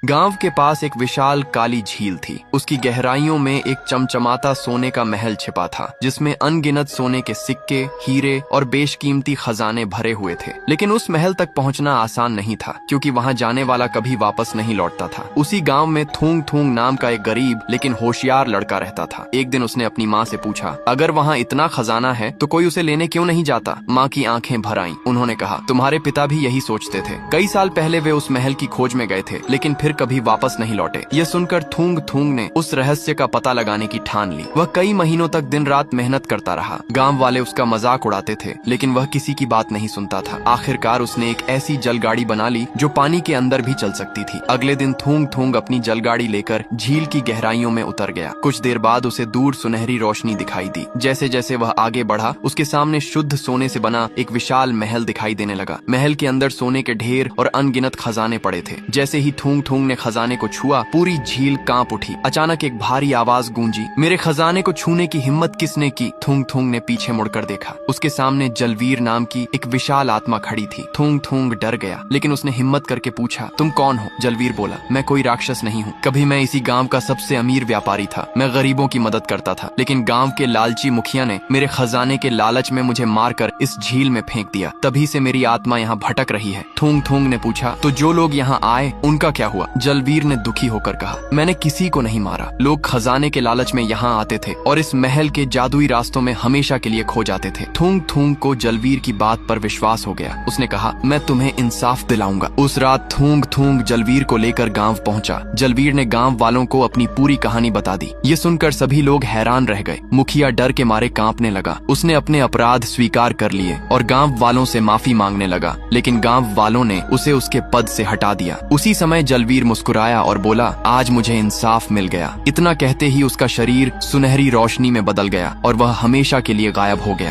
गांव के पास एक विशाल काली झील थी। उसकी गहराइयों में एक चमचमाता सोने का महल छिपा था, जिसमें अनगिनत सोने के सिक्के, हीरे और बेशकीमती खजाने भरे हुए थे। लेकिन उस महल तक पहुंचना आसान नहीं था, क्योंकि वहां जाने वाला कभी वापस नहीं लौटता था। उसी गांव में थूंग थूंग नाम का एक गरीब लेकिन होशियार लड़का रहता था। एक दिन उसने अपनी माँ से पूछा, अगर वहाँ इतना खजाना है तो कोई उसे लेने क्यों नहीं जाता? माँ की आंखें भर आईं। उन्होंने कहा, तुम्हारे पिता भी यही सोचते थे। कई साल पहले वे उस महल की खोज में गए थे, लेकिन फिर कभी वापस नहीं लौटे। ये सुनकर थूंग थूंग ने उस रहस्य का पता लगाने की ठान ली। वह कई महीनों तक दिन रात मेहनत करता रहा। गांव वाले उसका मजाक उड़ाते थे, लेकिन वह किसी की बात नहीं सुनता था। आखिरकार उसने एक ऐसी जलगाड़ी बना ली जो पानी के अंदर भी चल सकती थी। अगले दिन थूंग थूंग अपनी जलगाड़ी लेकर झील की गहराइयों में उतर गया। कुछ देर बाद उसे दूर सुनहरी रोशनी दिखाई दी। जैसे जैसे वह आगे बढ़ा, उसके सामने शुद्ध सोने से बना एक विशाल महल दिखाई देने लगा। महल के अंदर सोने के ढेर और अनगिनत खजाने पड़े थे। जैसे ही थूंग थूंग ने खजाने को छुआ, पूरी झील कांप उठी। अचानक एक भारी आवाज गूंजी, मेरे खजाने को छूने की हिम्मत किसने की? थूंग थूंग ने पीछे मुड़कर देखा। उसके सामने जलवीर नाम की एक विशाल आत्मा खड़ी थी। थूंग थूंग डर गया, लेकिन उसने हिम्मत करके पूछा, तुम कौन हो? जलवीर बोला, मैं कोई राक्षस नहीं हूँ। कभी मैं इसी गांव का सबसे अमीर व्यापारी था। मैं गरीबों की मदद करता था, लेकिन गांव के लालची मुखिया ने मेरे खजाने के लालच में मुझे मारकर इस झील में फेंक दिया। तभी से मेरी आत्मा यहाँ भटक रही है। थूंग थूंग ने पूछा, तो जो लोग यहाँ आए उनका क्या हुआ? जलवीर ने दुखी होकर कहा, मैंने किसी को नहीं मारा। लोग खजाने के लालच में यहाँ आते थे और इस महल के जादुई रास्तों में हमेशा के लिए खो जाते थे। थूंग थूंग को जलवीर की बात पर विश्वास हो गया। उसने कहा, मैं तुम्हें इंसाफ दिलाऊंगा। उस रात थूंग थूंग जलवीर को लेकर गांव पहुंचा। जलवीर ने गांव वालों को अपनी पूरी कहानी बता दी। ये सुनकर सभी लोग हैरान रह गए। मुखिया डर के मारे कांपने लगा। उसने अपने अपराध स्वीकार कर लिए और गांव वालों से माफी मांगने लगा, लेकिन गांव वालों ने उसे उसके पद से हटा दिया। उसी समय जलवीर मुस्कुराया और बोला, आज मुझे इंसाफ मिल गया। इतना कहते ही उसका शरीर सुनहरी रोशनी में बदल गया और वह हमेशा के लिए गायब हो गया।